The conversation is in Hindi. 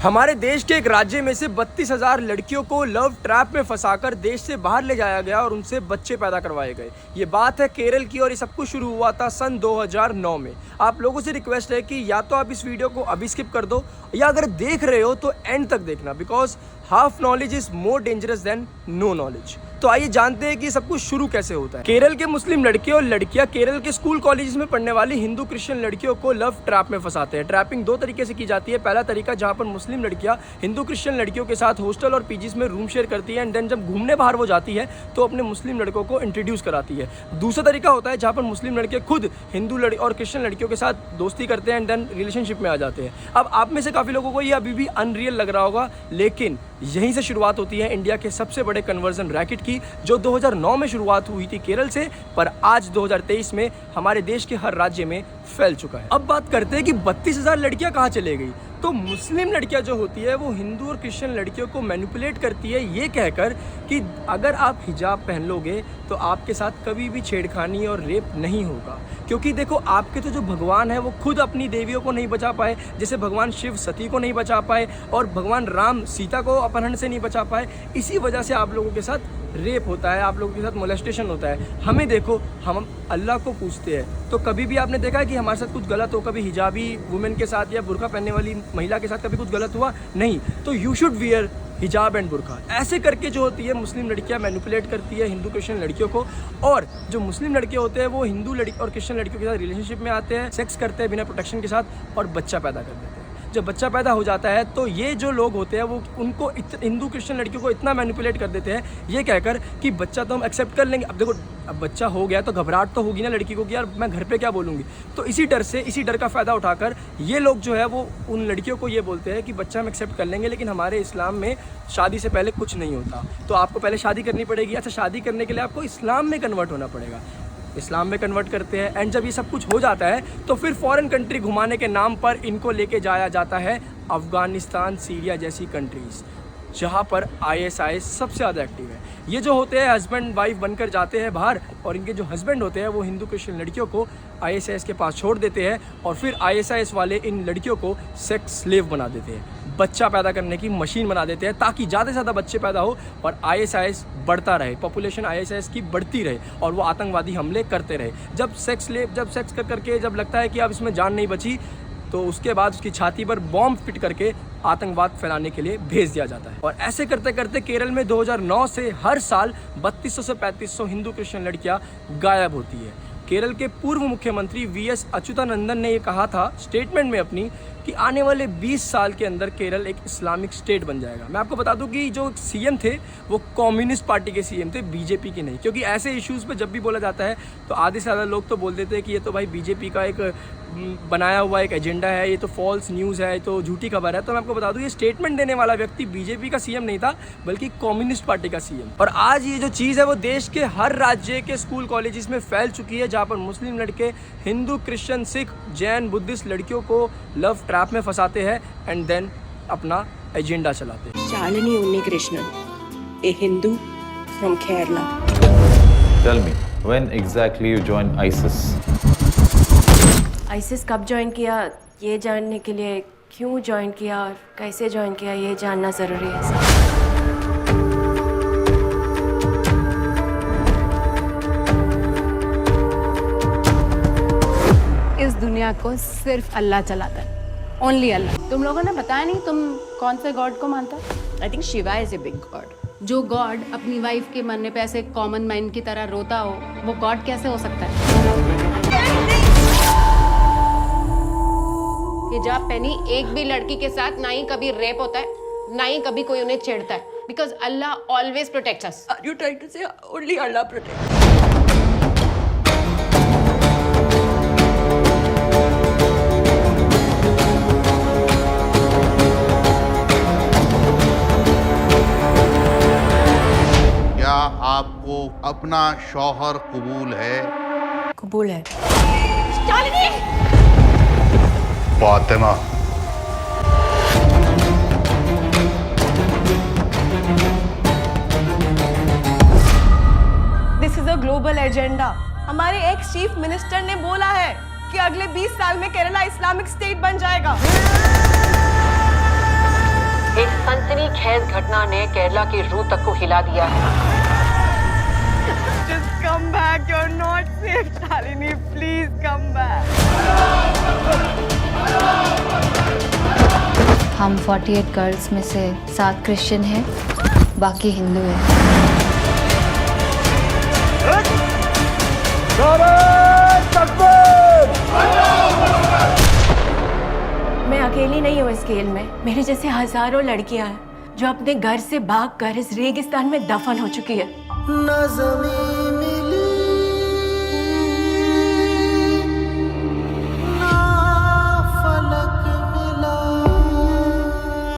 हमारे देश के एक राज्य में से 32,000 लड़कियों को लव ट्रैप में फंसाकर देश से बाहर ले जाया गया और उनसे बच्चे पैदा करवाए गए। ये बात है केरल की और ये सब कुछ शुरू हुआ था सन 2009 में। आप लोगों से रिक्वेस्ट है कि या तो आप इस वीडियो को अभी स्किप कर दो या अगर देख रहे हो तो एंड तक देखना, because half knowledge is more dangerous than no knowledge. तो आइए जानते हैं कि सब कुछ शुरू कैसे होता है। केरल के मुस्लिम लड़के और लड़कियां केरल के स्कूल कॉलेजेस में पढ़ने वाली हिंदू क्रिश्चियन लड़कियों को लव ट्रैप में फंसाते हैं। ट्रैपिंग दो तरीके से की जाती है। पहला तरीका जहां पर मुस्लिम लड़कियां हिंदू क्रिश्चियन लड़कियों के साथ हॉस्टल और पीजीज में रूम शेयर करती है एंड देन जब घूमने बाहर वो जाती है तो अपने मुस्लिम लड़कों को इंट्रोड्यूस कराती है। दूसरा तरीका होता है जहां पर मुस्लिम लड़के खुद हिंदू और क्रिश्चियन लड़कियों के साथ दोस्ती करते हैं एंड देन रिलेशनशिप में आ जाते हैं। अब आप में से काफ़ी लोगों को ये अभी भी अनरियल लग रहा होगा, लेकिन यहीं से शुरुआत होती है इंडिया के सबसे बड़े कन्वर्जन रैकेट की, जो 2009 में शुरुआत हुई थी केरल से, पर आज 2023 में हमारे देश के हर राज्य में फैल चुका है। अब बात करते हैं कि 32,000 लड़कियां कहाँ चले गई। तो मुस्लिम लड़कियां जो होती है वो हिंदू और क्रिश्चियन लड़कियों को मैनिपुलेट करती है ये कहकर कि अगर आप हिजाब पहन लोगे तो आपके साथ कभी भी छेड़खानी और रेप नहीं होगा। क्योंकि देखो, आपके तो जो भगवान है वो खुद अपनी देवियों को नहीं बचा पाए, जैसे भगवान शिव सती को नहीं बचा पाए और भगवान राम सीता को अपहरण से नहीं बचा पाए। इसी वजह से आप लोगों के साथ रेप होता है, आप लोगों के साथ मोलेस्टेशन होता है। हमें देखो, हम अल्लाह को पूछते हैं तो कभी भी आपने देखा है कि हमारे साथ कुछ गलत हो, कभी हिजाबी वुमेन के साथ या बुर्का पहनने वाली महिला के साथ कभी कुछ गलत हुआ? नहीं। तो यू शुड वियर हिजाब एंड बुर्का। ऐसे करके जो होती है मुस्लिम लड़कियां मैनिपुलेट करती है हिंदू क्रिश्चियन लड़कियों को, और जो मुस्लिम लड़के होते हैं वो हिंदू लड़की और क्रिश्चियन लड़कियों के साथ रिलेशनशिप में आते हैं, सेक्स करते हैं बिना प्रोटेक्शन के साथ और बच्चा पैदा कर देते हैं। जब बच्चा पैदा हो जाता है तो ये जो लोग होते हैं वो उनको हिंदू क्रिश्चियन लड़कियों को इतना मैनिपुलेट कर देते हैं ये कहकर कि बच्चा तो हम एक्सेप्ट कर लेंगे। अब देखो, अब बच्चा हो गया तो घबराहट तो होगी ना लड़की को कि यार मैं घर पे क्या बोलूँगी। तो इसी डर का फ़ायदा उठाकर ये लोग जो है वो उन लड़कियों को ये बोलते हैं कि बच्चा हम एक्सेप्ट कर लेंगे, लेकिन हमारे इस्लाम में शादी से पहले कुछ नहीं होता, तो आपको पहले शादी करनी पड़ेगी। अच्छा, शादी करने के लिए आपको इस्लाम में कन्वर्ट होना पड़ेगा। इस्लाम में कन्वर्ट करते हैं एंड जब ये सब कुछ हो जाता है तो फिर फॉरेन कंट्री घुमाने के नाम पर इनको लेके जाया जाता है अफ़गानिस्तान, सीरिया जैसी कंट्रीज़, जहाँ पर ISIS सबसे ज़्यादा एक्टिव है। ये जो होते हैं हस्बैंड वाइफ बनकर जाते हैं बाहर और इनके जो हस्बैंड होते हैं वो हिंदू क्रिश्चियन लड़कियों को ISIS के पास छोड़ देते हैं और फिर ISIS वाले इन लड़कियों को सेक्स स्लेव बना देते हैं, बच्चा पैदा करने की मशीन बना देते हैं ताकि ज़्यादा से ज़्यादा बच्चे पैदा हो और ISIS बढ़ता रहे, पॉपुलेशन ISIS की बढ़ती रहे और वो आतंकवादी हमले करते रहे। जब सेक्स करके जब लगता है कि अब इसमें जान नहीं बची तो उसके बाद उसकी छाती पर बॉम्ब फिट करके आतंकवाद फैलाने के लिए भेज दिया जाता है। और ऐसे करते करते केरल में 2009 से हर साल 3200 से 3500 हिंदू क्रिश्चियन लड़कियां गायब होती है। केरल के पूर्व मुख्यमंत्री VS अच्युतानंदन ने ये कहा था स्टेटमेंट में अपनी कि आने वाले 20 साल के अंदर केरल एक इस्लामिक स्टेट बन जाएगा। मैं आपको बता दूं कि जो सीएम थे वो कम्युनिस्ट पार्टी के सीएम थे, बीजेपी के नहीं, क्योंकि ऐसे इश्यूज़ पे जब भी बोला जाता है तो आधे से ज़्यादा लोग तो बोल देते हैं कि ये तो भाई बीजेपी का एक बनाया हुआ एक एजेंडा है, ये तो फॉल्स न्यूज़ है, ये तो झूठी खबर है। तो मैं आपको बता दूं ये स्टेटमेंट देने वाला व्यक्ति बीजेपी का सीएम नहीं था बल्कि कम्युनिस्ट पार्टी का सीएम। और आज ये जो चीज़ है वो देश के हर राज्य के स्कूल कॉलेजेस में फैल चुकी है, जहाँ पर मुस्लिम लड़के हिंदू, क्रिश्चियन, सिख, जैन, बुद्धिस्ट लड़कियों को लव ट्रैप में फंसाते हैं एंड देन अपना एजेंडा चलाते हैं। Shalini Unnikrishnan, a Hindu from Kerala. Tell me, when exactly you joined ISIS? ISIS कब ज्वाइन किया ये जानने के लिए क्यों ज्वाइन किया और कैसे ज्वाइन किया ये जानना ज़रूरी है सर। इस दुनिया को सिर्फ अल्लाह चलाता है, ओनली अल्लाह। तुम लोगों ने बताया नहीं तुम कौन से गॉड को मानता है? I think Shiva is a big God. जो गॉड अपनी वाइफ के मरने पे ऐसे कॉमन मैन की तरह रोता हो वो गॉड कैसे हो सकता है? हिजाब पहनी एक भी लड़की के साथ ना ही कभी रेप होता है, ना ही कभी कोई उन्हें छेड़ता है, because Allah always protects us. Are you trying to say only Allah protect? क्या आपको अपना शौहर कबूल है? कबूल है। Fatima, this is a global agenda. हमारे एक्स चीफ मिनिस्टर ने बोला है कि अगले 20 साल में केरला इस्लामिक स्टेट बन जाएगा। नरखेज घटना ने केरला की रूह तक को हिला दिया है। Just come back. You're not safe, Shalini. Please come back. हम 48 गर्ल्स में से 7 क्रिश्चियन हैं, बाकी हिंदू हैं। मैं अकेली नहीं हूँ इस खेल में। मेरे जैसे हजारों लड़कियां हैं जो अपने घर से भागकर इस रेगिस्तान में दफन हो चुकी है।